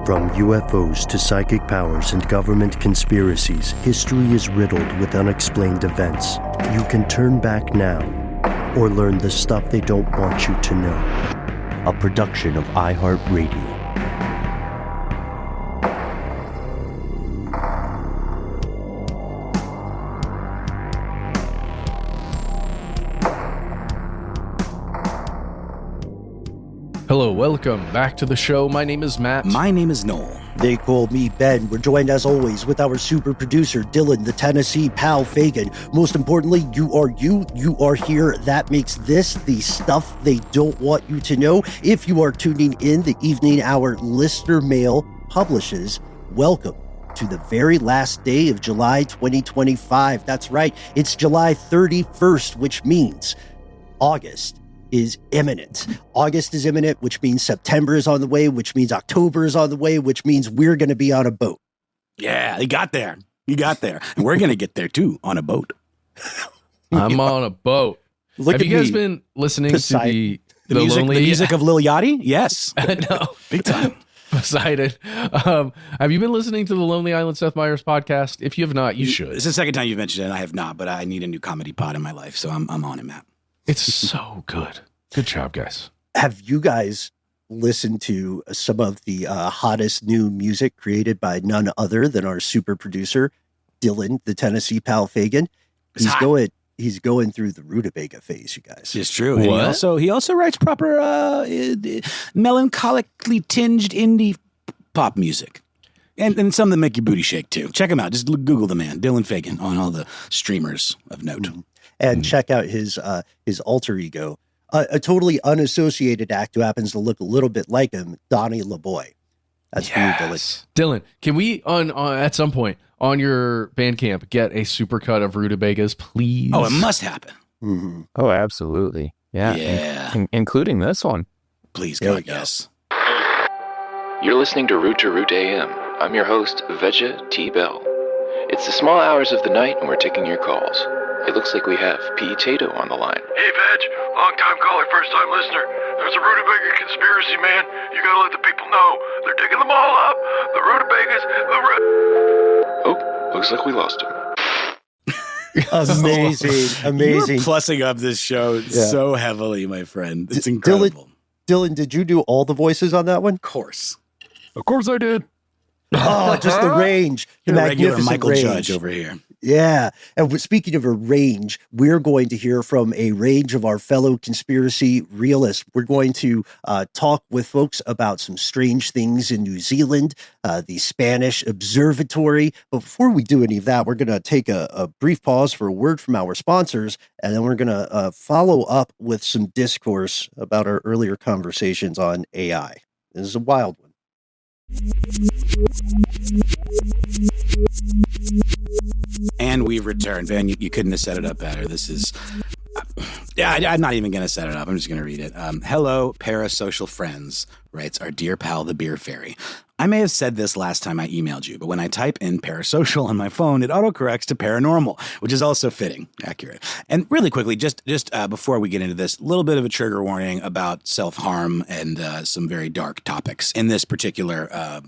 From UFOs to psychic powers and government conspiracies, history is riddled with unexplained events. You can turn back now or learn the stuff they don't want you to know. A production of iHeartRadio. Hello, welcome back to the show. My name is Matt. My name is Noel. They call me Ben. We're joined as always with our super producer, Dylan, the Tennessee pal Fagan. Most importantly, you are here. That makes this the stuff they don't want you to know. If you are tuning in, the evening hour listener mail publishes. Welcome to the very last day of July 2025. That's right. It's July 31st, which means August is imminent. August is imminent, which means September is on the way, which means October is on the way, which means we're going to be on a boat. Yeah, you got there. You got there. And we're going to get there too, on a boat. I'm on a boat. Have you guys been listening to the music of Lil Yachty? Yes. No. Big time. Poseidon. Have you been listening to the Lonely Island Seth Meyers podcast? If you have not, you should. It's the second time you've mentioned it. I have not, but I need a new comedy pod in my life, so I'm on it, Matt. It's so good. Good job, guys. Have you guys listened to some of the hottest new music created by none other than our super producer, Dylan, the Tennessee pal Fagan? He's going through the rutabaga phase, you guys. It's true. And he also writes proper melancholically tinged indie pop music. And some that make your booty shake too. Check him out. Just Google the man, Dylan Fagan, on all the streamers of note. Mm-hmm. And check out his alter ego, a totally unassociated act who happens to look a little bit like him, Donnie LaBoy. That's for you, Dylan. Dylan, can we on at some point on your Bandcamp get a supercut of rutabagas, please? Oh, it must happen. Mm-hmm. Oh, absolutely. Yeah. Including this one. Please, God, yes. You're listening to Root AM. I'm your host, Veja T. Bell. It's the small hours of the night and we're taking your calls. It looks like we have P. Tato on the line. Hey, Veg. Long-time caller, first-time listener. There's a rutabaga conspiracy, man. You gotta let the people know. They're digging them all up. The rutabagas, Oh, looks like we lost him. Amazing. You're plussing up this show so heavily, my friend. It's incredible. Dylan, did you do all the voices on that one? Of course I did. Oh, just the range. The regular magnificent Michael range. Judge over here. Yeah. And speaking of a range, we're going to hear from a range of our fellow conspiracy realists. We're going to talk with folks about some strange things in New Zealand, the Spanish Observatory. But before we do any of that, we're going to take a brief pause for a word from our sponsors, and then we're going to follow up with some discourse about our earlier conversations on AI. This is a wild one. And we've returned. Van, you couldn't have set it up better. This is... I'm not even going to set it up. I'm just going to read it. Hello, parasocial friends, writes our dear pal, the Beer Fairy. I may have said this last time I emailed you, but when I type in parasocial on my phone, it autocorrects to paranormal, which is also fitting, accurate. And really quickly, just before we get into this, a little bit of a trigger warning about self-harm and some very dark topics in this particular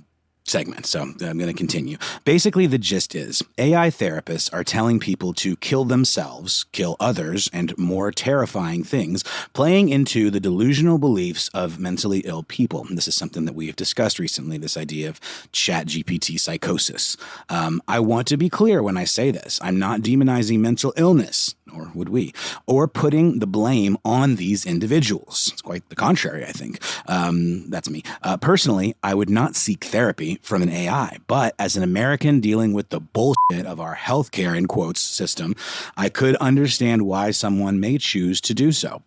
segment. So I'm going to continue. Basically, the gist is AI therapists are telling people to kill themselves, kill others, and more terrifying things, playing into the delusional beliefs of mentally ill people. And this is something that we have discussed recently, this idea of ChatGPT psychosis. I want to be clear when I say this. I'm not demonizing mental illness, or would we, or putting the blame on these individuals. It's quite the contrary, I think. That's me. Personally, I would not seek therapy from an AI, but as an American dealing with the bullshit of our healthcare, in quotes, system, I could understand why someone may choose to do so.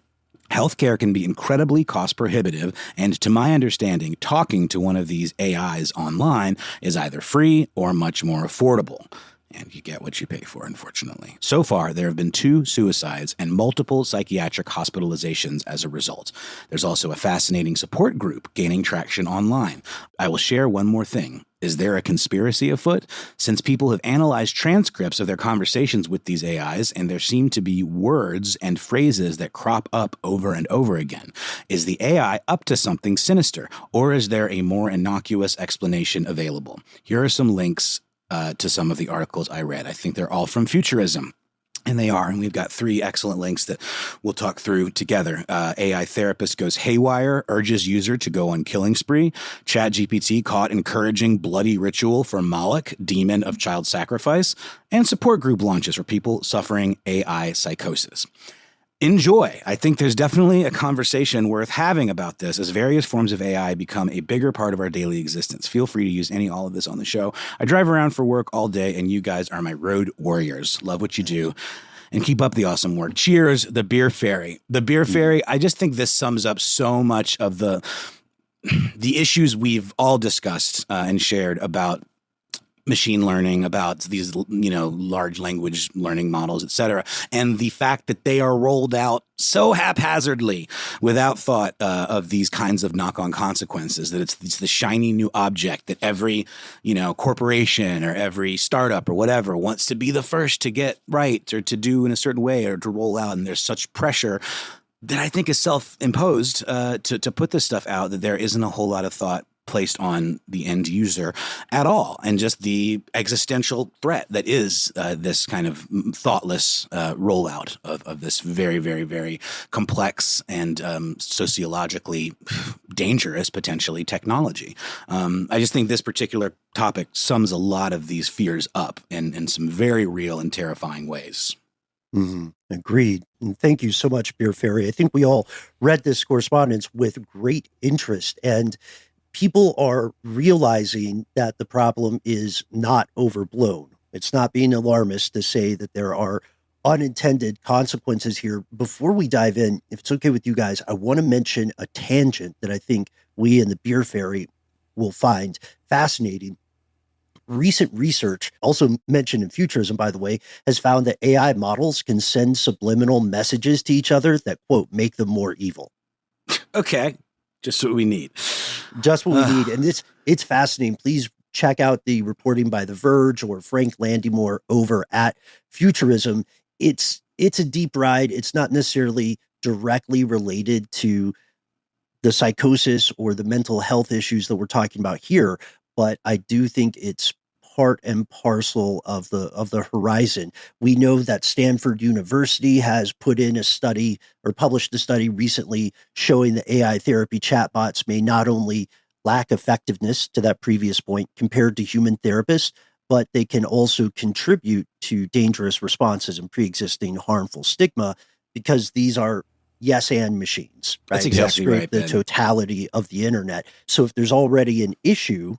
Healthcare can be incredibly cost prohibitive, and to my understanding, talking to one of these AIs online is either free or much more affordable. And you get what you pay for, unfortunately. So far, there have been 2 suicides and multiple psychiatric hospitalizations as a result. There's also a fascinating support group gaining traction online. I will share one more thing. Is there a conspiracy afoot? Since people have analyzed transcripts of their conversations with these AIs, and there seem to be words and phrases that crop up over and over again. Is the AI up to something sinister, or is there a more innocuous explanation available? Here are some links to some of the articles I read. I think they're all from Futurism. And they are, and we've got 3 excellent links that we'll talk through together. AI therapist goes haywire, urges user to go on killing spree. ChatGPT caught encouraging bloody ritual for Moloch, demon of child sacrifice. And support group launches for people suffering AI psychosis. Enjoy. I think there's definitely a conversation worth having about this as various forms of AI become a bigger part of our daily existence. Feel free to use all of this on the show. I drive around for work all day, and you guys are my road warriors. Love what you do. And keep up the awesome work. Cheers, the Beer Fairy. The Beer Fairy, I just think this sums up so much of the issues we've all discussed and shared about machine learning, about these, large language learning models, et cetera. And the fact that they are rolled out so haphazardly without thought of these kinds of knock-on consequences, that it's the shiny new object that every, corporation or every startup or whatever wants to be the first to get right or to do in a certain way or to roll out. And there's such pressure that I think is self-imposed to put this stuff out, that there isn't a whole lot of thought placed on the end user at all, and just the existential threat that is this kind of thoughtless rollout of this very, very, very complex and sociologically dangerous, potentially, technology. I just think this particular topic sums a lot of these fears up in some very real and terrifying ways. Mm-hmm. Agreed. And thank you so much, Beer Fairy. I think we all read this correspondence with great interest, and people are realizing that the problem is not overblown. It's not being alarmist to say that there are unintended consequences here. Before we dive in, if it's okay with you guys, I want to mention a tangent that I think we in the Beer Fairy will find fascinating. Recent research, also mentioned in Futurism, by the way, has found that AI models can send subliminal messages to each other that, quote, make them more evil. Okay. Just what we need. Just what we need. And it's fascinating. Please check out the reporting by The Verge or Frank Landymore over at Futurism. It's a deep ride. It's not necessarily directly related to the psychosis or the mental health issues that we're talking about here, but I do think it's part and parcel of the horizon. We know that Stanford University has put in a study or published a study recently showing that AI therapy chatbots may not only lack effectiveness, to that previous point, compared to human therapists, but they can also contribute to dangerous responses and pre-existing harmful stigma, because these are yes and machines, right? That's exactly right, the Ben. totality of the internet. So if there's already an issue,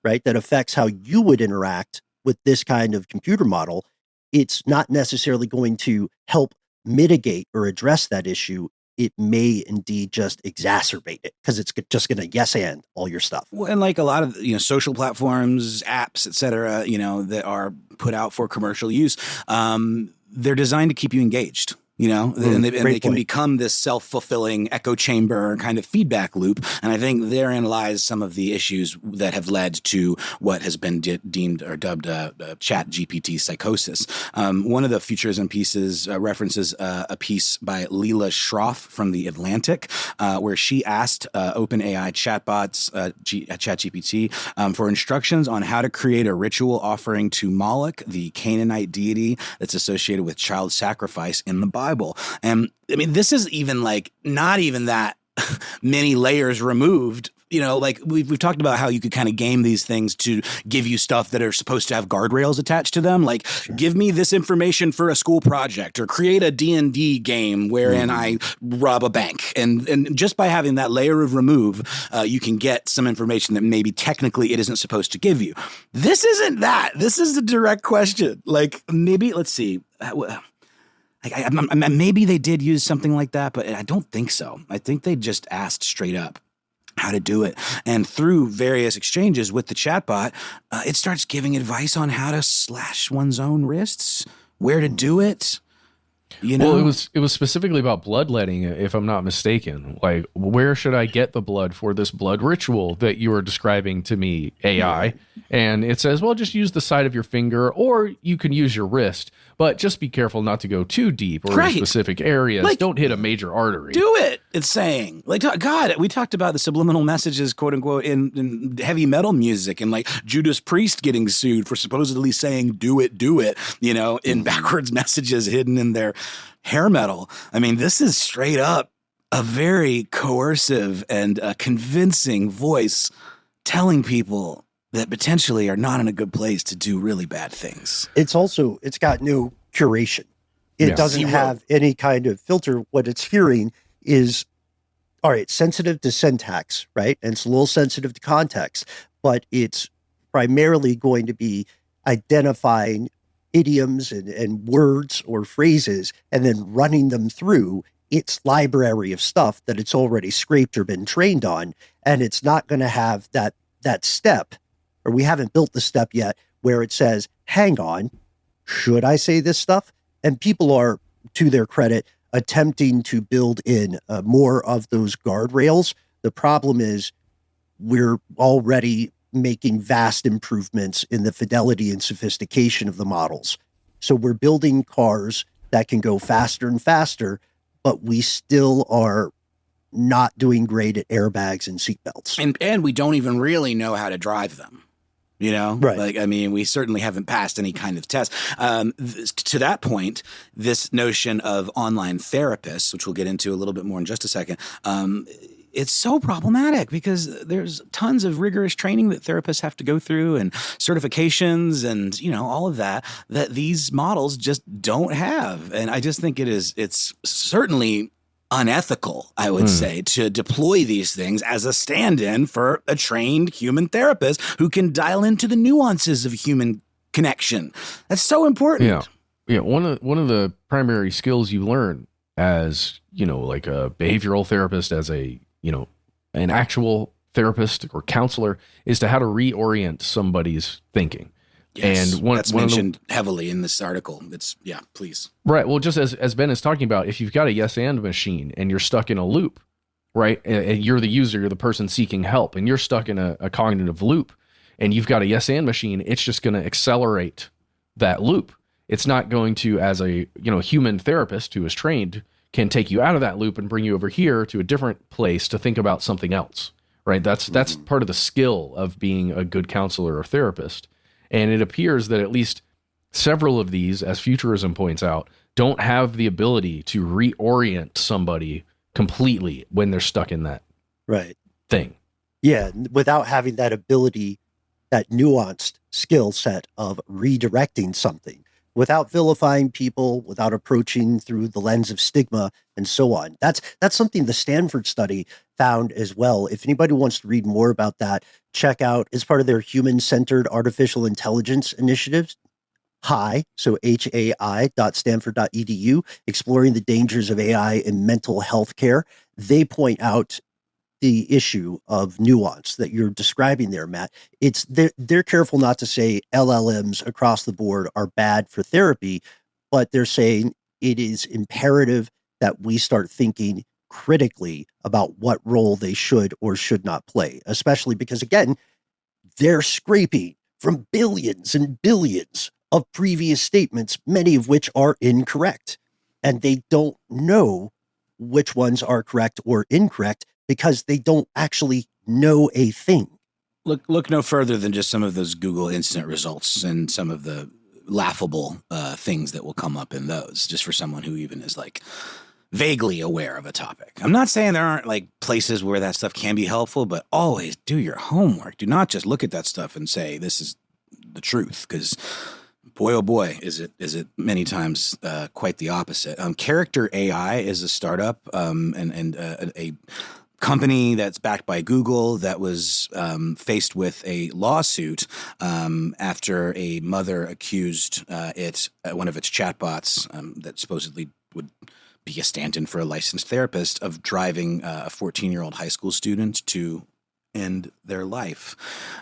right, that affects how you would interact with this kind of computer model, it's not necessarily going to help mitigate or address that issue. It may indeed just exacerbate it, because it's just going to yes and all your stuff. Well, and like a lot of social platforms, apps, et cetera, that are put out for commercial use, they're designed to keep you engaged. And they can become this self-fulfilling echo chamber kind of feedback loop. And I think therein lies some of the issues that have led to what has been deemed or dubbed ChatGPT psychosis. One of the Futurism pieces references a piece by Leela Schroff from The Atlantic, where she asked OpenAI chatbots, ChatGPT, for instructions on how to create a ritual offering to Moloch, the Canaanite deity that's associated with child sacrifice in the Bible. And I mean, this is even not even that many layers removed. We've talked about how you could kind of game these things to give you stuff that are supposed to have guardrails attached to them. Give me this information for a school project, or create a D&D game wherein I rob a bank. And just by having that layer of remove, you can get some information that maybe technically it isn't supposed to give you. This isn't that. This is a direct question. Maybe, let's see. Maybe they did use something like that, but I don't think so. I think they just asked straight up how to do it. And through various exchanges with the chatbot, it starts giving advice on how to slash one's own wrists, where to do it. You know, Well, it was specifically about bloodletting, if I'm not mistaken. Like, where should I get the blood for this blood ritual that you are describing to me, AI? And it says, well, just use the side of your finger, or you can use your wrist, but just be careful not to go too deep or in specific areas. Like, don't hit a major artery. Do it. It's saying, like, God, we talked about the subliminal messages, quote unquote, in heavy metal music, and like Judas Priest getting sued for supposedly saying, do it, you know, in backwards messages hidden in their hair metal. I mean, this is straight up a very coercive and convincing voice telling people that potentially are not in a good place to do really bad things. It's got no curation. It doesn't have any kind of filter. What it's hearing is, all right, sensitive to syntax, right? And it's a little sensitive to context, but it's primarily going to be identifying idioms and words or phrases and then running them through its library of stuff that it's already scraped or been trained on. And it's not going to have that step, or we haven't built the step yet, where it says, hang on, should I say this stuff? And people are, to their credit, attempting to build in more of those guardrails. The problem is we're already making vast improvements in the fidelity and sophistication of the models. So we're building cars that can go faster and faster, but we still are not doing great at airbags and seatbelts. And we don't even really know how to drive them. You know, right. Like, I mean, we certainly haven't passed any kind of test. To that point, this notion of online therapists, which we'll get into a little bit more in just a second, it's so problematic because there's tons of rigorous training that therapists have to go through and certifications and, you know, all of that these models just don't have. And I just think it's certainly unethical, I would say, to deploy these things as a stand-in for a trained human therapist who can dial into the nuances of human connection. That's so important. Yeah. One of the primary skills you learn as, you know, like a behavioral therapist, as a, you know, an actual therapist or counselor, is to how to reorient somebody's thinking. Yes, and that's mentioned heavily in this article. Please. Right. Well, just as Ben is talking about, if you've got a yes and machine and you're stuck in a loop, right? And you're the user, you're the person seeking help, and you're stuck in a cognitive loop, and you've got a yes and machine, it's just going to accelerate that loop. It's not going to, as a, you know, human therapist who is trained, can take you out of that loop and bring you over here to a different place to think about something else, right? That's part of the skill of being a good counselor or therapist. And it appears that at least several of these, as Futurism points out, don't have the ability to reorient somebody completely when they're stuck in that thing. Yeah, without having that ability, that nuanced skill set of redirecting something, without vilifying people, without approaching through the lens of stigma and so on. That's something the Stanford study found as well. If anybody wants to read more about that, check out, as part of their human-centered artificial intelligence initiatives, HAI.stanford.edu, exploring the dangers of AI in mental health care. They point out the issue of nuance that you're describing there, Matt. It's they're careful not to say LLMs across the board are bad for therapy, but they're saying it is imperative that we start thinking critically about what role they should or should not play, especially because, again, they're scraping from billions and billions of previous statements, many of which are incorrect. And they don't know which ones are correct or incorrect because they don't actually know a thing. Look no further than just some of those Google instant results and some of the laughable things that will come up in those, just for someone who even is like vaguely aware of a topic. I'm not saying there aren't like places where that stuff can be helpful, but always do your homework. Do not just look at that stuff and say, this is the truth, because boy, oh boy, is it many times quite the opposite. Character AI is a startup and a company that's backed by Google that was faced with a lawsuit after a mother accused one of its chatbots that supposedly would be a stand-in for a licensed therapist of driving a 14-year-old high school student to end their life.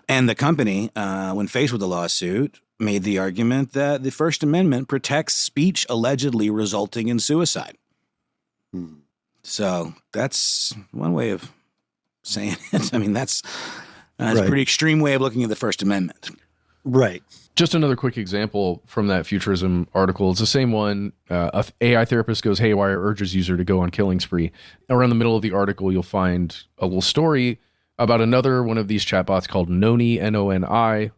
And the company, when faced with the lawsuit, made the argument that the First Amendment protects speech allegedly resulting in suicide. So that's one way of saying it. I mean, that's a pretty extreme way of looking at the First Amendment. Right. Just another quick example from that futurism article. It's the same one. A AI therapist goes haywire, urges user to go on killing spree. Around the middle of the article, you'll find a little story about another one of these chatbots called Noni, Noni,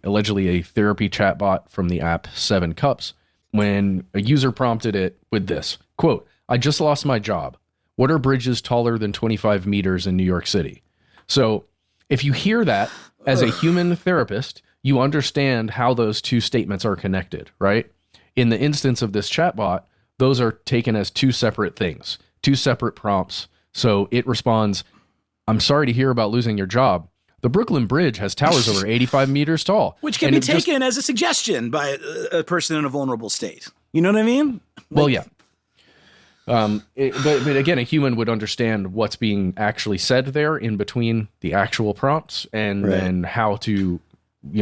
allegedly a therapy chatbot from the app 7 Cups. When a user prompted it with this, quote, "I just lost my job. What are bridges taller than 25 meters in New York City?" So if you hear that as a human therapist, you understand how those two statements are connected, right? In the instance of this chatbot, those are taken as two separate things, two separate prompts. So it responds, "I'm sorry to hear about losing your job. The Brooklyn Bridge has towers over 85 meters tall." Which can be taken as a suggestion by a person in a vulnerable state. You know what I mean? Well, yeah. But again, a human would understand what's being actually said there in between the actual prompts and then how to,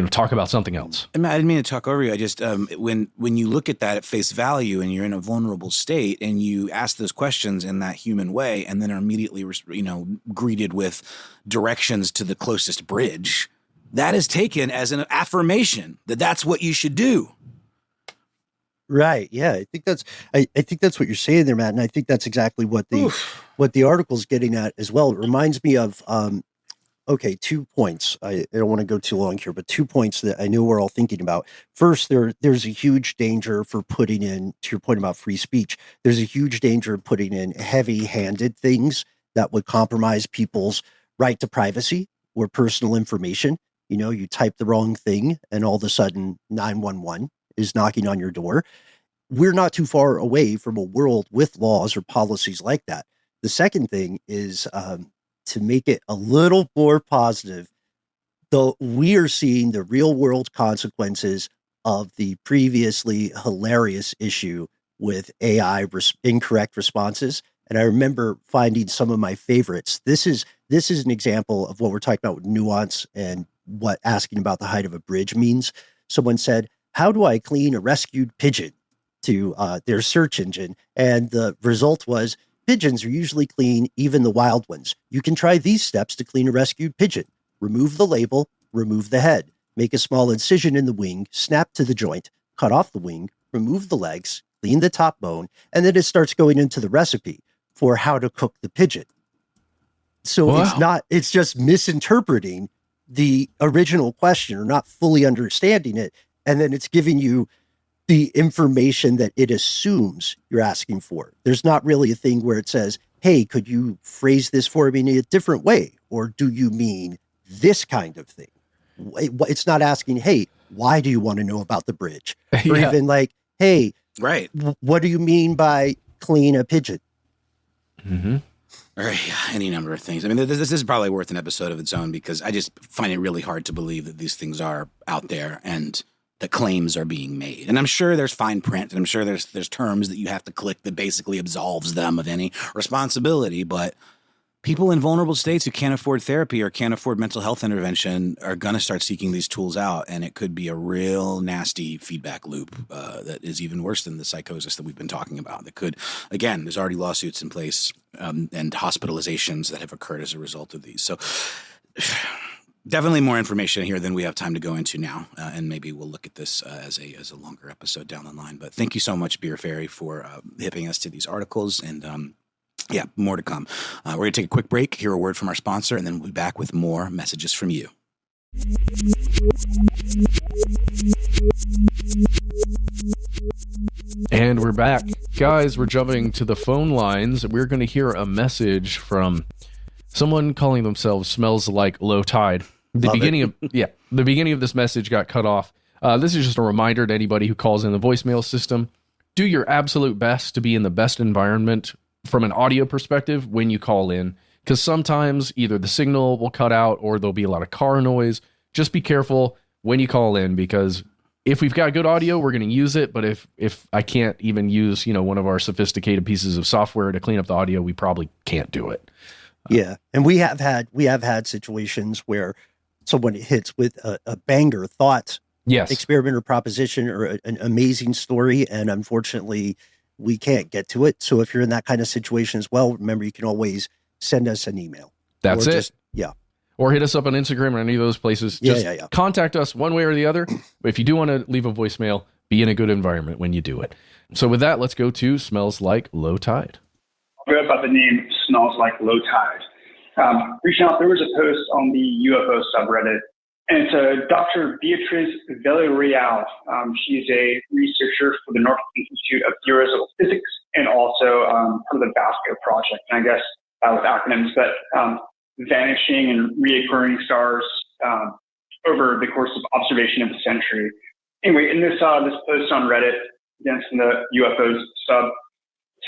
talk about something else. I didn't mean to talk over you. I just, when you look at that at face value and you're in a vulnerable state and you ask those questions in that human way and then are immediately, greeted with directions to the closest bridge, that is taken as an affirmation that that's what you should do. Right. Yeah. I think that's what you're saying there, Matt. And I think that's exactly what the article's getting at as well. It reminds me of, 2 points. I don't want to go too long here, but 2 points that I know we're all thinking about. First, there's a huge danger for putting in, to your point about free speech, there's a huge danger of putting in heavy-handed things that would compromise people's right to privacy or personal information. You type the wrong thing and all of a sudden 911 is knocking on your door. We're not too far away from a world with laws or policies like that. The second thing is to make it a little more positive, though we are seeing the real world consequences of the previously hilarious issue with AI incorrect responses. And I remember finding some of my favorites. This is an example of what we're talking about with nuance and what asking about the height of a bridge means. Someone said, "How do I clean a rescued pigeon?" to their search engine. And the result was, "Pigeons are usually clean, even the wild ones. You can try these steps to clean a rescued pigeon. Remove the label, remove the head, make a small incision in the wing, snap to the joint, cut off the wing, remove the legs, clean the top bone," and then it starts going into the recipe for how to cook the pigeon. So it's just misinterpreting the original question or not fully understanding it. And then it's giving you the information that it assumes you're asking for. There's not really a thing where it says, "Hey, could you phrase this for me in a different way? Or do you mean this kind of thing?" It's not asking, "Hey, why do you want to know about the bridge?" Or even like, "Hey, what do you mean by clean a pigeon?" Mm-hmm. Or any number of things. I mean, this is probably worth an episode of its own because I just find it really hard to believe that these things are out there and the claims are being made. And I'm sure there's fine print and I'm sure there's terms that you have to click that basically absolves them of any responsibility. But people in vulnerable states who can't afford therapy or can't afford mental health intervention are going to start seeking these tools out. And it could be a real nasty feedback loop that is even worse than the psychosis that we've been talking about. That could, again, there's already lawsuits in place and hospitalizations that have occurred as a result of these. So definitely more information here than we have time to go into now. And maybe we'll look at this as a longer episode down the line. But thank you so much, Beer Fairy, for hipping us to these articles. And more to come. We're going to take a quick break, hear a word from our sponsor, and then we'll be back with more messages from you. And we're back. Guys, we're jumping to the phone lines. We're going to hear a message from someone calling themselves Smells Like Low Tide. The beginning of this message got cut off. This is just a reminder to anybody who calls in the voicemail system. Do your absolute best to be in the best environment from an audio perspective when you call in, because sometimes either the signal will cut out or there'll be a lot of car noise. Just be careful when you call in, because if we've got good audio, we're going to use it. But if I can't even use, one of our sophisticated pieces of software to clean up the audio, we probably can't do it. Yeah. And we have had situations where someone hits with a banger thought experiment or proposition or an amazing story, and unfortunately we can't get to it. So if you're in that kind of situation as well, remember you can always send us an email. That's it. Or hit us up on Instagram or any of those places. Just contact us one way or the other. But if you do want to leave a voicemail, be in a good environment when you do it. So with that, let's go to Smells Like Low Tide. I read about the name Smells Like Low Tide. Reaching out, there was a post on the UFO subreddit, and it's Dr. Beatriz Villarreal. She's a researcher for the North Institute of Theoretical Physics and also part of the Basco Project. And I guess with acronyms, but vanishing and reoccurring stars over the course of observation of the century. Anyway, in this post on Reddit against the UFOs sub,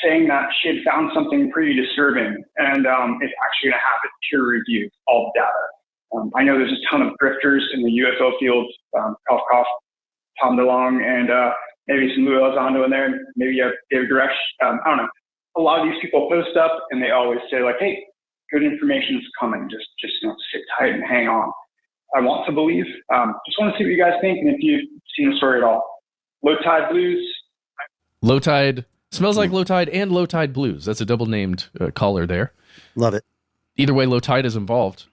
saying that she had found something pretty disturbing, and it's actually going to have it peer reviewed, all the data. I know there's a ton of grifters in the UFO field, cough, cough, Tom DeLonge, and maybe some Lou Elizondo in there, and maybe David Koresh. I don't know. A lot of these people post up, and they always say, like, hey, good information is coming. Just sit tight and hang on. I want to believe. Just want to see what you guys think, and if you've seen the story at all. Low Tide Blues. Low Tide. Smells Like Low Tide and Low Tide Blues. That's a double named caller there. Love it. Either way, Low Tide is involved.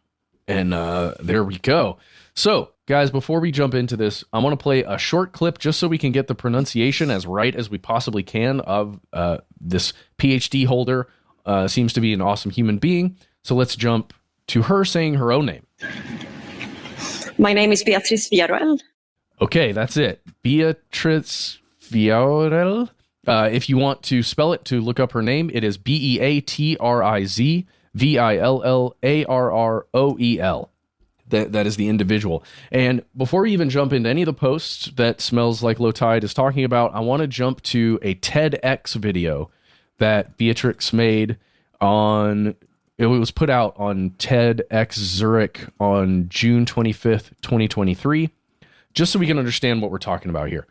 And there we go. So, guys, before we jump into this, I want to play a short clip just so we can get the pronunciation as right as we possibly can of this PhD holder. Seems to be an awesome human being. So let's jump to her saying her own name. My name is Beatriz Villarreal. Okay, that's it. Beatriz Villarreal. If you want to spell it, to look up her name, it is Beatriz Villarroel. That is the individual. And before we even jump into any of the posts that Smells Like Low Tide is talking about, I want to jump to a TEDx video that Beatrix made it was put out on TEDx Zurich on June 25th, 2023, just so we can understand what we're talking about here.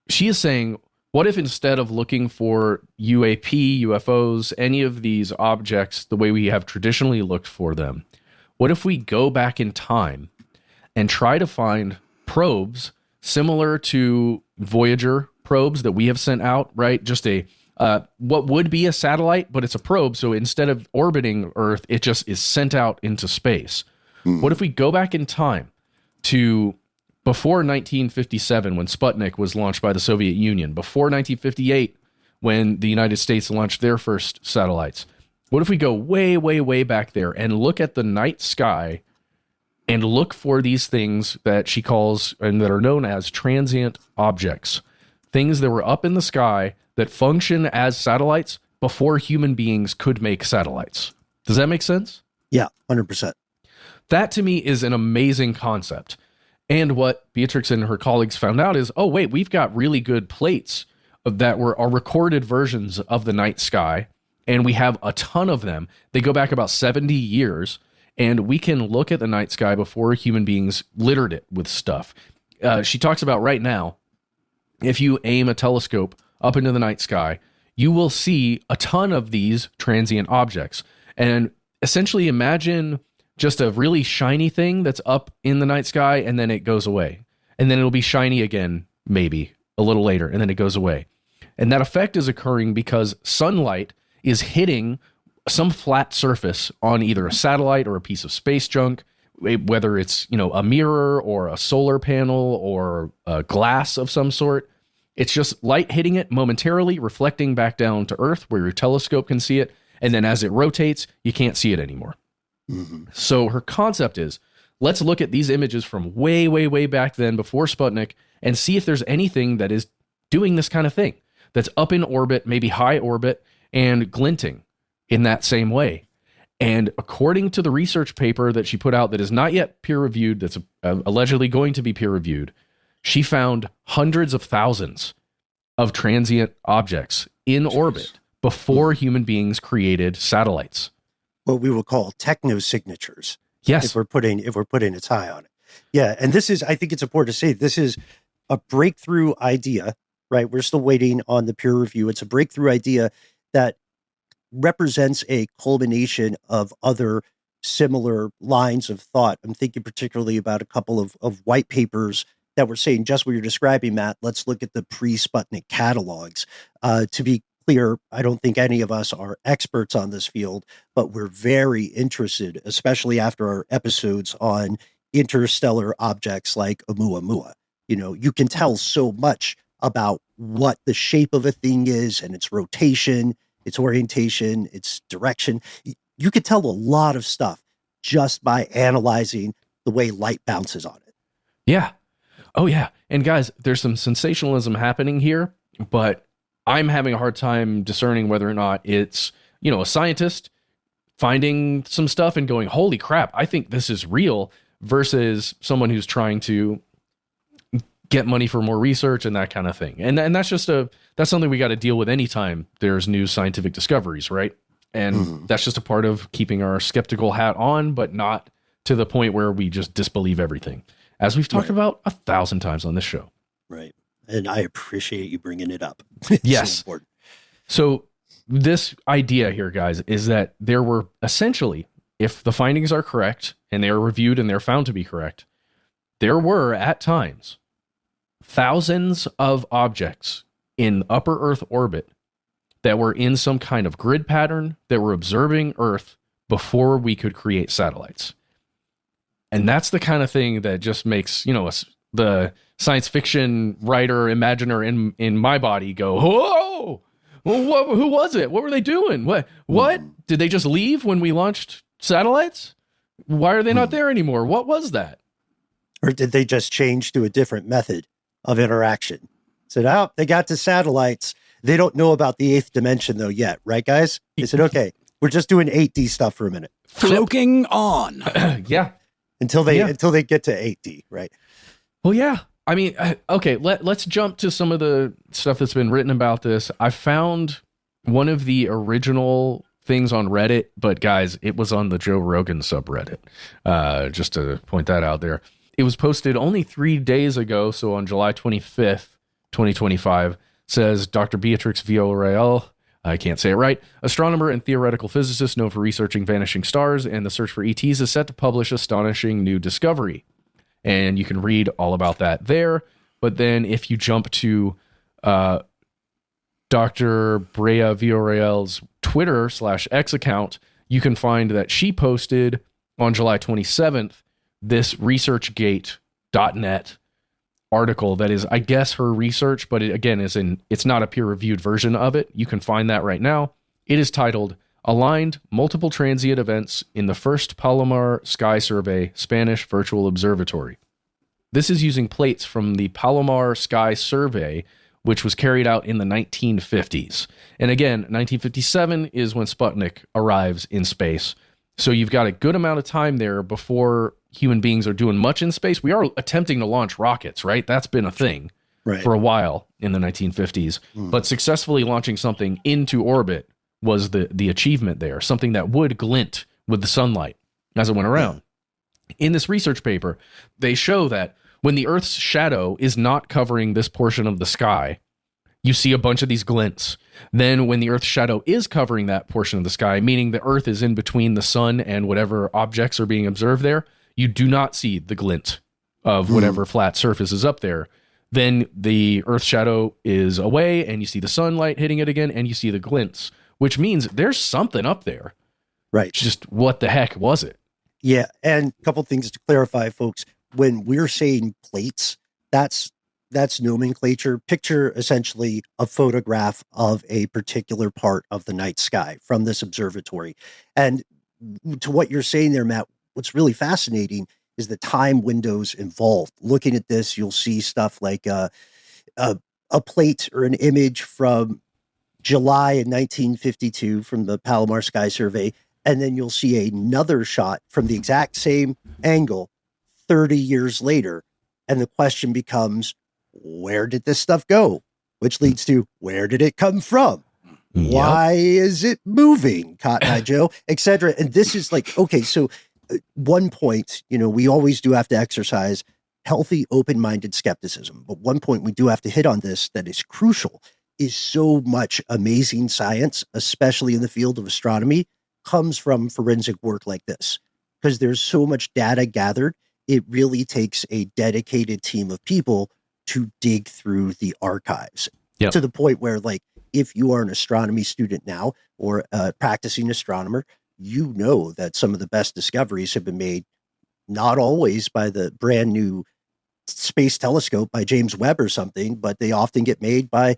She is saying, what if instead of looking for UAP, UFOs, any of these objects the way we have traditionally looked for them, what if we go back in time and try to find probes similar to Voyager probes that we have sent out, right? Just what would be a satellite, but it's a probe. So instead of orbiting Earth, it just is sent out into space. What if we go back in time to before 1957 when Sputnik was launched by the Soviet Union, before 1958 when the United States launched their first satellites? What if we go way, way, way back there and look at the night sky and look for these things that she calls and that are known as transient objects, things that were up in the sky that function as satellites before human beings could make satellites? Does that make sense? Yeah, 100%. That to me is an amazing concept. And what Beatrix and her colleagues found out is, oh, wait, we've got really good plates that are recorded versions of the night sky, and we have a ton of them. They go back about 70 years, and we can look at the night sky before human beings littered it with stuff. She talks about right now, if you aim a telescope up into the night sky, you will see a ton of these transient objects. And essentially imagine just a really shiny thing that's up in the night sky, and then it goes away. And then it'll be shiny again, maybe a little later, and then it goes away. And that effect is occurring because sunlight is hitting some flat surface on either a satellite or a piece of space junk, whether it's, a mirror or a solar panel or a glass of some sort. It's just light hitting it momentarily, reflecting back down to Earth where your telescope can see it. And then as it rotates, you can't see it anymore. Mm-hmm. So her concept is, let's look at these images from way, way, way back then before Sputnik and see if there's anything that is doing this kind of thing, that's up in orbit, maybe high orbit, and glinting in that same way. And according to the research paper that she put out that is not yet peer-reviewed, that's allegedly going to be peer-reviewed, she found hundreds of thousands of transient objects in orbit before human beings created satellites. What we would call technosignatures. Yes. If we're putting a tie on it. Yeah. And this is, I think it's important to say, this is a breakthrough idea, right? We're still waiting on the peer review. It's a breakthrough idea that represents a culmination of other similar lines of thought. I'm thinking particularly about a couple of white papers that were saying just what you're describing, Matt. Let's look at the pre-Sputnik catalogs. To be clear, I don't think any of us are experts on this field, but we're very interested, especially after our episodes on interstellar objects like Oumuamua. You can tell so much about what the shape of a thing is and its rotation, its orientation, its direction. You could tell a lot of stuff just by analyzing the way light bounces on it. Yeah. Oh, yeah. And guys, there's some sensationalism happening here, but I'm having a hard time discerning whether or not it's, a scientist finding some stuff and going, holy crap, I think this is real, versus someone who's trying to get money for more research and that kind of thing. And that's that's something we got to deal with anytime there's new scientific discoveries, right? And that's just a part of keeping our skeptical hat on, but not to the point where we just disbelieve everything, as we've talked about 1,000 times on this show. Right. And I appreciate you bringing it up. Yes. So this idea here, guys, is that there were essentially, if the findings are correct and they are reviewed and they're found to be correct, there were at times thousands of objects in upper Earth orbit that were in some kind of grid pattern that were observing Earth before we could create satellites. And that's the kind of thing that just makes, the science fiction writer, imaginer in my body go, whoa, who was it? What were they doing? What? Did they just leave when we launched satellites? Why are they not there anymore? What was that? Or did they just change to a different method of interaction? Said, they got to satellites. They don't know about the 8th dimension though yet, right, guys? They said, okay, we're just doing 8D stuff for a minute. Cloaking on. Yeah. Until they get to 8D, right? Well, yeah. I mean, okay, let's jump to some of the stuff that's been written about this. I found one of the original things on Reddit, but guys, it was on the Joe Rogan subreddit. Just to point that out there. It was posted only 3 days ago, so on July 25th, 2025, says Dr. Beatrix Villarreal, I can't say it right, astronomer and theoretical physicist known for researching vanishing stars and the search for ETs, is set to publish astonishing new discovery. And you can read all about that there. But then if you jump to Dr. Brea Villarreal's Twitter/X account, you can find that she posted on July 27th this ResearchGate.net article that is, I guess, her research, but it, again, it's not a peer-reviewed version of it. You can find that right now. It is titled Aligned Multiple Transient Events in the First Palomar Sky Survey, Spanish Virtual Observatory. This is using plates from the Palomar Sky Survey, which was carried out in the 1950s. And again, 1957 is when Sputnik arrives in space. So you've got a good amount of time there before human beings are doing much in space. We are attempting to launch rockets, right? That's been a thing for a while in the 1950s. But successfully launching something into orbit was the achievement there, something that would glint with the sunlight as it went around. In this research paper, they show that when the Earth's shadow is not covering this portion of the sky, you see a bunch of these glints. Then when the Earth's shadow is covering that portion of the sky, meaning the Earth is in between the sun and whatever objects are being observed there, you do not see the glint of whatever flat surface is up there. Then the Earth's shadow is away and you see the sunlight hitting it again and you see the glints, which means there's something up there. Right. Just what the heck was it? Yeah. And a couple things to clarify, folks. When we're saying plates, that's nomenclature. Picture essentially a photograph of a particular part of the night sky from this observatory. And to what you're saying there, Matt, what's really fascinating is the time windows involved. Looking at this, you'll see stuff like a plate or an image from July in 1952 from the Palomar Sky Survey, and then you'll see another shot from the exact same angle 30 years later. And the question becomes, where did this stuff go? Which leads to, where did it come from? Yep. Why is it moving, Cotton Eye Joe, etc. And this is like, okay, so one point, we always do have to exercise healthy, open-minded skepticism. But one point we do have to hit on this that is crucial is so much amazing science, especially in the field of astronomy, comes from forensic work like this. because there's so much data gathered. It really takes a dedicated team of people to dig through the archives to the point where, like, if you are an astronomy student now or a practicing astronomer, you know that some of the best discoveries have been made not always by the brand new space telescope by James Webb or something, but they often get made by,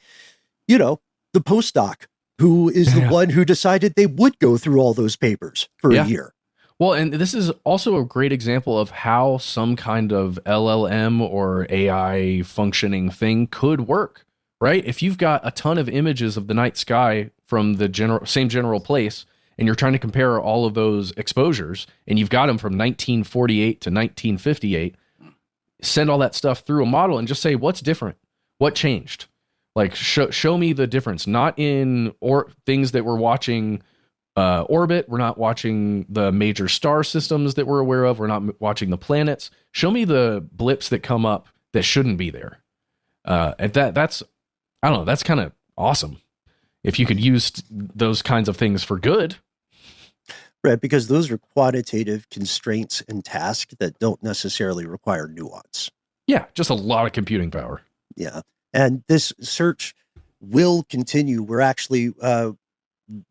you know, the postdoc who is the one who decided they would go through all those papers for a year. Well, and this is also a great example of how some kind of LLM or AI functioning thing could work, right? If you've got a ton of images of the night sky from the same general place, and you're trying to compare all of those exposures, and you've got them from 1948 to 1958, send all that stuff through a model and just say, what's different? What changed? Like, show me the difference, not in things that we're watching orbit. We're not watching the major star systems that we're aware of. We're not watching the planets. Show me the blips that come up that shouldn't be there. And that's, I don't know, that's kind of awesome. If you could use those kinds of things for good. Right, because those are quantitative constraints and tasks that don't necessarily require nuance. Yeah, just a lot of computing power. Yeah, and this search will continue. We're actually,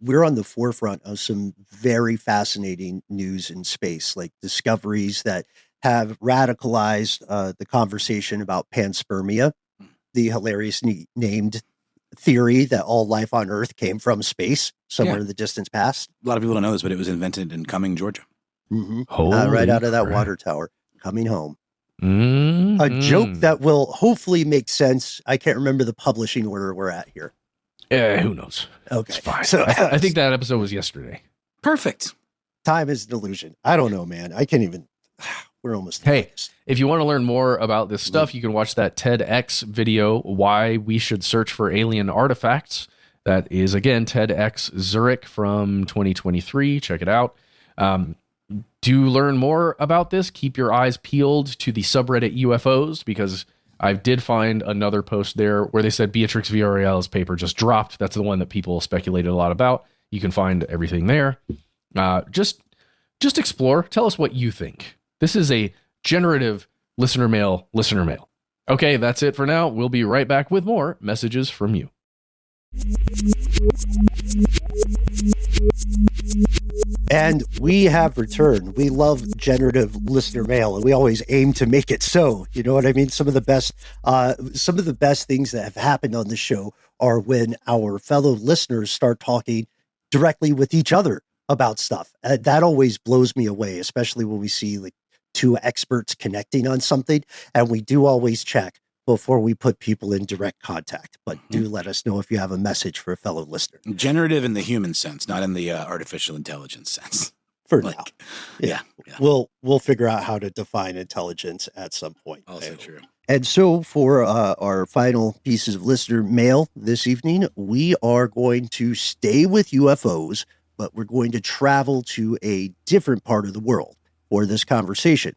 we're on the forefront of some very fascinating news in space, like discoveries that have radicalized the conversation about panspermia, the hilarious named theory that all life on Earth came from space somewhere in the distant past. A lot of people don't know this, but it was invented in Cumming, Georgia. Right out of that water tower, coming home. A joke that will hopefully make sense. I can't remember the publishing order we're at here. Who knows? Okay. It's fine. So I think that episode was yesterday. Perfect. Time is an illusion. I don't know, man. I can't even. We're almost. Hey, if you want to learn more about this stuff, you can watch that TEDx video, Why We Should Search for Alien Artifacts. That is, again, TEDx Zurich from 2023. Check it out. Do learn more about this. Keep your eyes peeled to the subreddit UFOs, because I did find another post there where they said Beatrix Villarreal's paper just dropped. That's the one that people speculated a lot about. You can find everything there. Just explore. Tell us what you think. This is a generative listener mail. Okay, that's it for now. We'll be right back with more messages from you. And we have returned. We love generative listener mail, and we always aim to make it so. You know what I mean? Some of the best things that have happened on the show are when our fellow listeners start talking directly with each other about stuff. That always blows me away, especially when we see like two experts connecting on something. And we do always check before we put people in direct contact. But do let us know if you have a message for a fellow listener. Generative in the human sense, not in the artificial intelligence sense. For now. Yeah. We'll figure out how to define intelligence at some point. Also true. And so for our final pieces of listener mail this evening, we are going to stay with UFOs, but we're going to travel to a different part of the world for this conversation.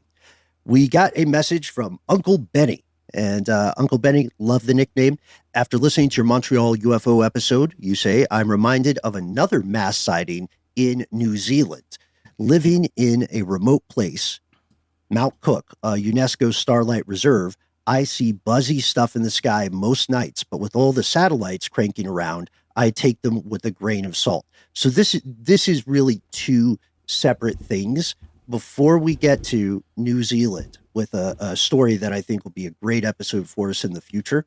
We got a message from Uncle Benny. And Uncle Benny, love the nickname. After listening to your Montreal UFO episode, you say, I'm reminded of another mass sighting in New Zealand. Living in a remote place, Mount Cook, a UNESCO Starlight Reserve, I see buzzy stuff in the sky most nights, but with all the satellites cranking around, I take them with a grain of salt. So this is really two separate things. Before we get to New Zealand with a story that I think will be a great episode for us in the future,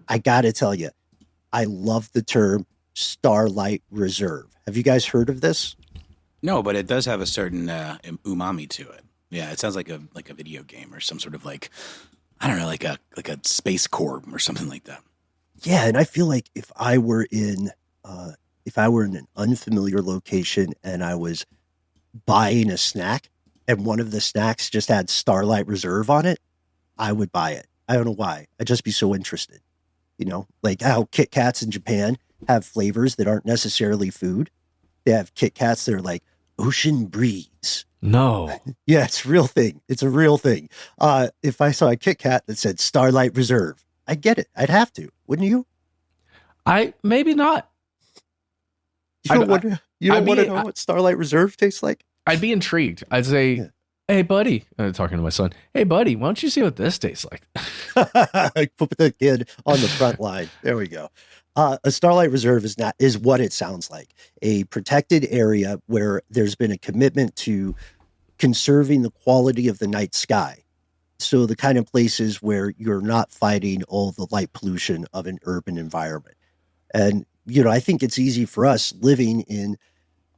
I got to tell you, I love the term Starlight Reserve. Have you guys heard of this? No, but it does have a certain umami to it. Yeah, it sounds like a video game or some sort of like a space corps or something like that. Yeah, and I feel like if I were in an unfamiliar location and I was buying a snack and one of the snacks just had Starlight Reserve on it, I would buy it. I don't know why. I'd just be so interested. You know, like how Kit Kats in Japan have flavors that aren't necessarily food. They have Kit Kats that are like ocean breeze. No. Yeah, it's a real thing. It's a real thing. If I saw a Kit Kat that said Starlight Reserve, I'd get it. I'd have to. Wouldn't you? Maybe not. You don't want to know what Starlight Reserve tastes like? I'd be intrigued. I'd say, hey, buddy, talking to my son, hey, buddy, why don't you see what this tastes like? Put the kid on the front line. There we go. A Starlight Reserve is what it sounds like. A protected area where there's been a commitment to conserving the quality of the night sky. So the kind of places where you're not fighting all the light pollution of an urban environment. And, I think it's easy for us living in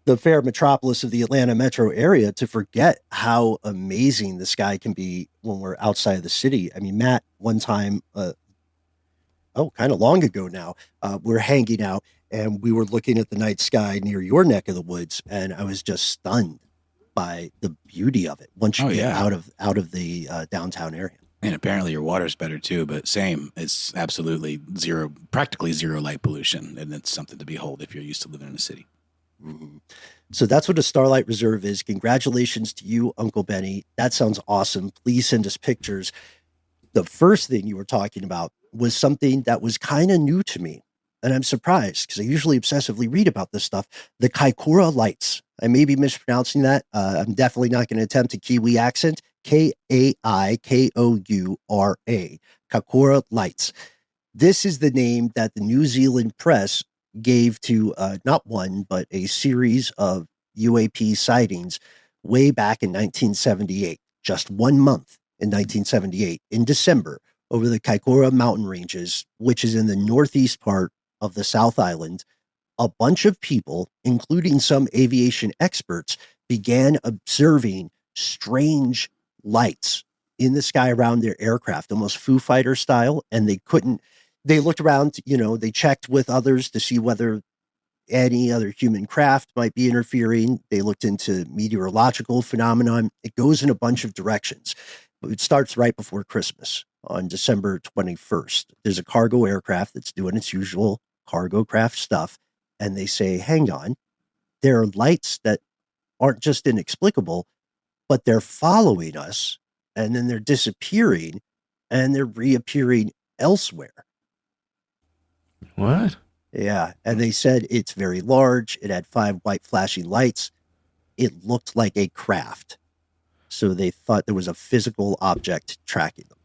the fair metropolis of the Atlanta metro area to forget how amazing the sky can be when we're outside of the city. I mean, Matt, one time, kind of long ago now, we're hanging out and we were looking at the night sky near your neck of the woods, and I was just stunned by the beauty of it once you get out of the downtown area. And apparently your water's better too, but same. It's absolutely practically zero light pollution, and it's something to behold if you're used to living in a city. Mm-hmm. So that's what a Starlight Reserve is. Congratulations to you, Uncle Benny. That sounds awesome. Please send us pictures. The first thing you were talking about was something that was kind of new to me. And I'm surprised because I usually obsessively read about this stuff. The Kaikura Lights. I may be mispronouncing that. I'm definitely not going to attempt a Kiwi accent. Kaikoura. Kaikura Lights. This is the name that the New Zealand press gave to not one, but a series of UAP sightings way back in 1978. Just 1 month in 1978, in December, over the Kaikōura mountain ranges, which is in the northeast part of the South Island, a bunch of people, including some aviation experts, began observing strange lights in the sky around their aircraft, almost Foo Fighter style, and they looked around, they checked with others to see whether any other human craft might be interfering. They looked into meteorological phenomenon. It goes in a bunch of directions. It starts right before Christmas on December 21st. There's a cargo aircraft that's doing its usual cargo craft stuff. And they say, hang on, there are lights that aren't just inexplicable, but they're following us, and then they're disappearing, and they're reappearing elsewhere. What? Yeah. And they said it's very large. It had 5 white flashing lights. It looked like a craft. So they thought there was a physical object tracking them.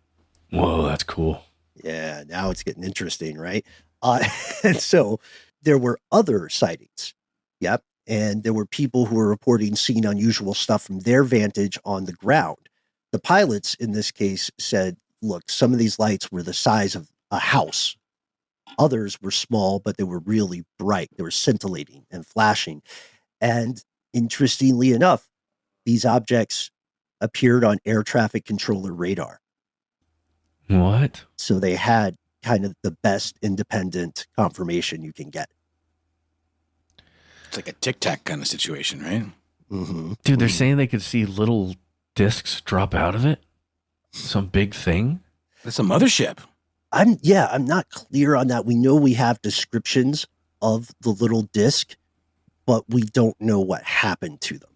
Whoa, that's cool. Yeah. Now it's getting interesting, right? And so there were other sightings. Yep. And there were people who were reporting seeing unusual stuff from their vantage on the ground. The pilots in this case said, look, some of these lights were the size of a house. Others were small, but they were really bright. They were scintillating and flashing. And interestingly enough, these objects appeared on air traffic controller radar. What? So they had kind of the best independent confirmation you can get. It's like a Tic Tac kind of situation, right? Mm-hmm. Dude, they're saying they could see little discs drop out of it? Some big thing? That's a mothership. I'm not clear on that. We know we have descriptions of the little disc, but we don't know what happened to them.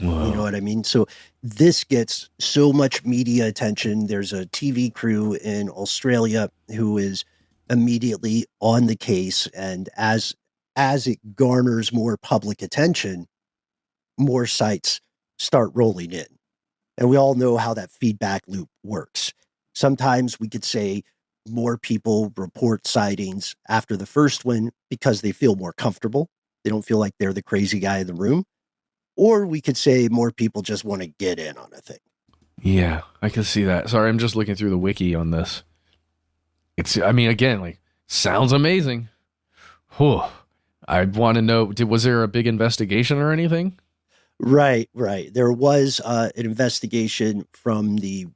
Whoa. You know what I mean? So this gets so much media attention. There's a TV crew in Australia who is immediately on the case. And as it garners more public attention, more sites start rolling in. And we all know how that feedback loop works. Sometimes we could say more people report sightings after the first one because they feel more comfortable. They don't feel like they're the crazy guy in the room. Or we could say more people just want to get in on a thing. Yeah, I can see that. Sorry, I'm just looking through the wiki on this. Sounds amazing. Whew. I want to know, was there a big investigation or anything? Right. There was an investigation from the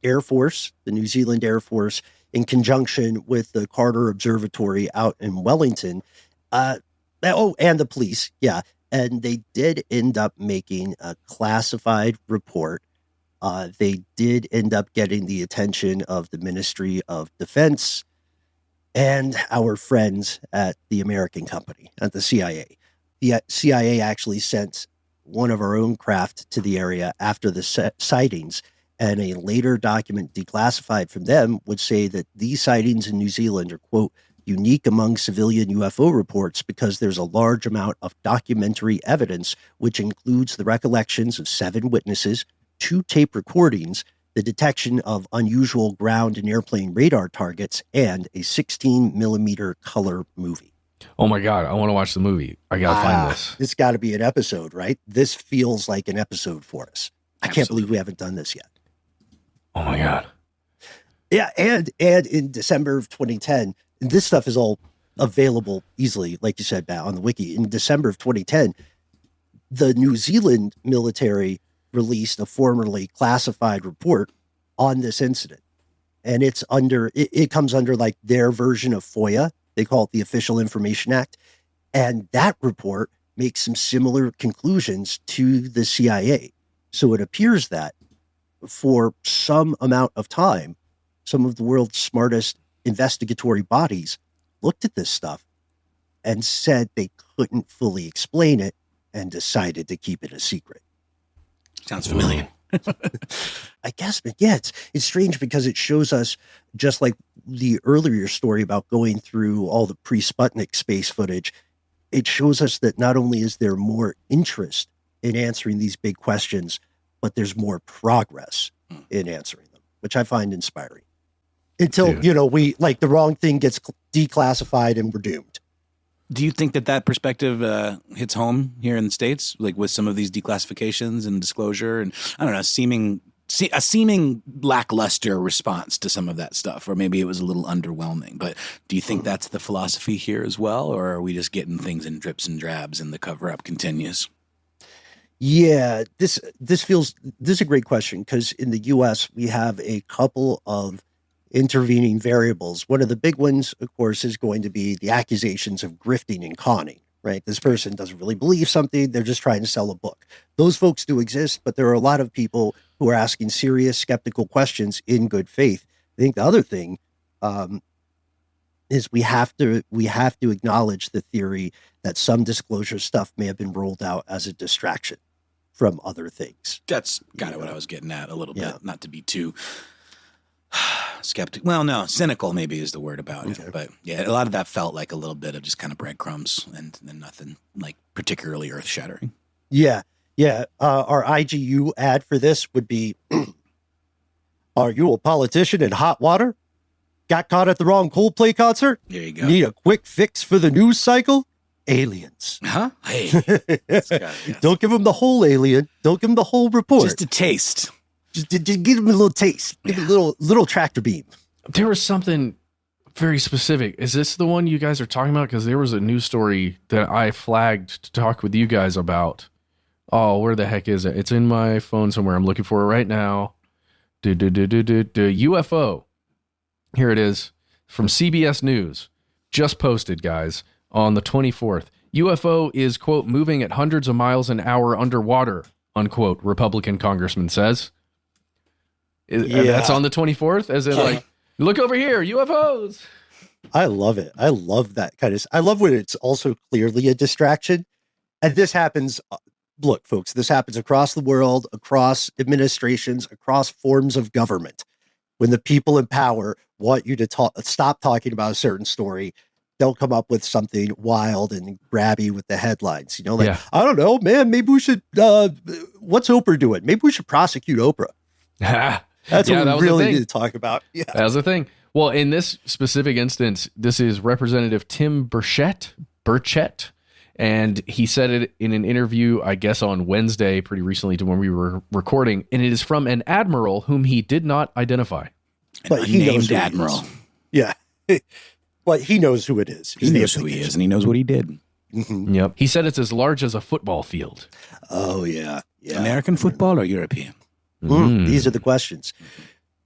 Air Force, the New Zealand Air Force, in conjunction with the Carter Observatory out in Wellington. And the police. Yeah. And they did end up making a classified report. They did end up getting the attention of the Ministry of Defense and our friends at the American company, at the CIA. The CIA actually sent one of our own craft to the area after the sightings, and a later document declassified from them would say that these sightings in New Zealand are, quote, unique among civilian UFO reports because there's a large amount of documentary evidence, which includes the recollections of 7 witnesses, 2 tape recordings, the detection of unusual ground and airplane radar targets, and a 16 millimeter color movie. Oh my God, I want to watch the movie. I got to find this. It's got to be an episode, right? This feels like an episode for us. I can't believe we haven't done this yet. Oh my God. Yeah, and in December of 2010, and this stuff is all available easily, like you said, Matt, on the wiki. In December of 2010, the New Zealand military released a formerly classified report on this incident. And it's it comes under like their version of FOIA. They call it the Official Information Act. And that report makes some similar conclusions to the CIA. So it appears that for some amount of time, some of the world's smartest investigatory bodies looked at this stuff and said they couldn't fully explain it and decided to keep it a secret. Sounds familiar. I guess, but yeah, it's strange because it shows us, just like the earlier story about going through all the pre-Sputnik space footage, it shows us that not only is there more interest in answering these big questions, but there's more progress in answering them, which I find inspiring. Until, we like the wrong thing gets declassified and we're doomed. Do you think that perspective hits home here in the States, like with some of these declassifications and disclosure and, I don't know, a seeming lackluster response to some of that stuff, or maybe it was a little underwhelming, but do you think that's the philosophy here as well? Or are we just getting things in drips and drabs and the cover up continues? Yeah, this is a great question, because in the US, we have a couple of intervening variables. One of the big ones, of course, is going to be the accusations of grifting and conning, right? This person doesn't really believe something. They're just trying to sell a book. Those folks do exist, but there are a lot of people who are asking serious, skeptical questions in good faith. I think the other thing is we have to acknowledge the theory that some disclosure stuff may have been rolled out as a distraction from other things. That's kind of what I was getting at a little bit, not to be too skeptical. Well, no, cynical maybe is the word about it. But yeah, a lot of that felt like a little bit of just kind of breadcrumbs and nothing like particularly earth shattering. Yeah. Yeah. Our IGU ad for this would be, are you a politician in hot water? Got caught at the wrong Coldplay concert? There you go. Need a quick fix for the news cycle? Aliens. Huh? Hey. Don't give them the whole alien. Don't give them the whole report. Just a taste. Just give them a little taste. Give them a little tractor beam. There was something very specific. Is this the one you guys are talking about? Because there was a news story that I flagged to talk with you guys about. Oh, where the heck is it? It's in my phone somewhere. I'm looking for it right now. UFO. Here it is from CBS News. Just posted, guys, on the 24th. UFO is, quote, moving at hundreds of miles an hour underwater, unquote, Republican congressman says. That's on the 24th, as in like, look over here, UFOs. I love it. I love that kind of. I love when it's also clearly a distraction. And this happens. Look, folks, this happens across the world, across administrations, across forms of government. When the people in power want you to stop talking about a certain story, they'll come up with something wild and grabby with the headlines. I don't know, man, maybe we should, what's Oprah doing? Maybe we should prosecute Oprah. That's what we really need to talk about. Yeah. That was the thing. Well, in this specific instance, this is Representative Tim Burchett, and he said it in an interview, I guess on Wednesday, pretty recently to when we were recording, and it is from an admiral whom he did not identify. But he knows admiral. Yeah. But he knows who it is. He knows who he is, and he knows what he did. Mm-hmm. Yep. He said it's as large as a football field. Oh, yeah. American football or European? These are the questions.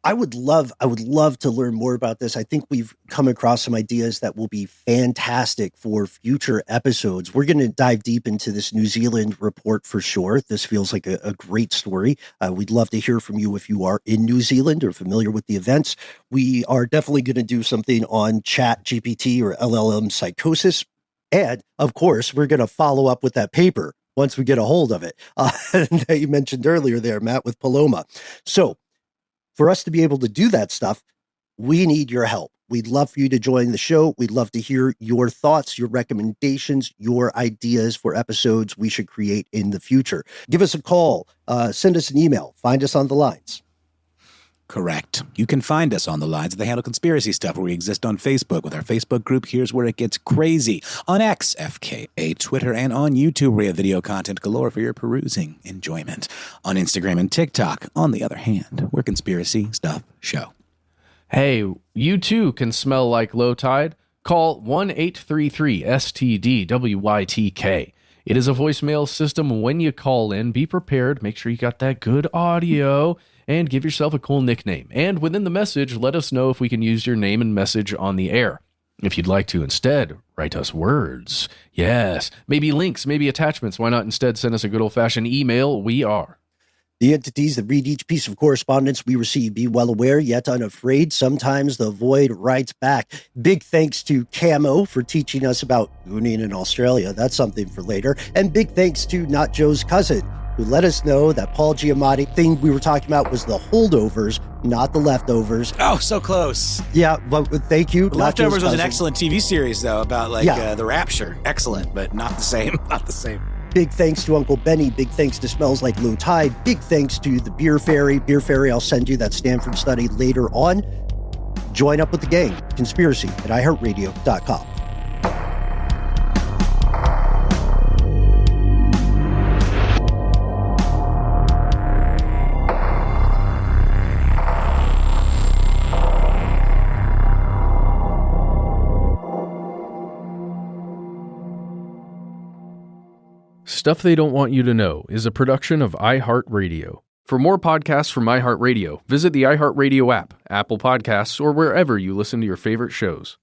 I would love to learn more about this. I think we've come across some ideas that will be fantastic for future episodes. We're going to dive deep into this New Zealand report for sure. This feels like a great story. We'd love to hear from you if you are in New Zealand or familiar with the events. We are definitely going to do something on ChatGPT or LLM psychosis. And of course, we're going to follow up with that paper once we get a hold of it that you mentioned earlier there, Matt, with Palomar. So for us to be able to do that stuff, we need your help. We'd love for you to join the show. We'd love to hear your thoughts, your recommendations, your ideas for episodes we should create in the future. Give us a call, send us an email, find us on the lines. Correct. You can find us on the lines of the Handle Conspiracy Stuff, where we exist on Facebook with our Facebook group, Here's Where It Gets Crazy, on X, FKA, Twitter, and on YouTube, where we have video content galore for your perusing enjoyment. On Instagram and TikTok, on the other hand, we're Conspiracy Stuff Show. Hey, you too can smell like low tide. Call 1-833-STDWYTK. It is a voicemail system. When you call in, be prepared. Make sure you got that good audio. And give yourself a cool nickname. And within the message, let us know if we can use your name and message on the air. If you'd like to instead, write us words. Yes, maybe links, maybe attachments. Why not instead send us a good old-fashioned email? We are the entities that read each piece of correspondence we receive. Be well aware, yet unafraid. Sometimes the void writes back. Big thanks to Camo for teaching us about gooning in Australia. That's something for later. And big thanks to Not Joe's Cousin, who let us know that Paul Giamatti thing we were talking about was the holdovers, not the leftovers. Oh, so close. Yeah, but thank you. Leftovers was an excellent TV series, though, about the rapture. Excellent, but not the same. Not the same. Big thanks to Uncle Benny. Big thanks to Smells Like Low Tide. Big thanks to the Beer Fairy. Beer Fairy, I'll send you that Stanford study later on. Join up with the gang. Conspiracy at iHeartRadio.com. Stuff They Don't Want You to Know is a production of iHeartRadio. For more podcasts from iHeartRadio, visit the iHeartRadio app, Apple Podcasts, or wherever you listen to your favorite shows.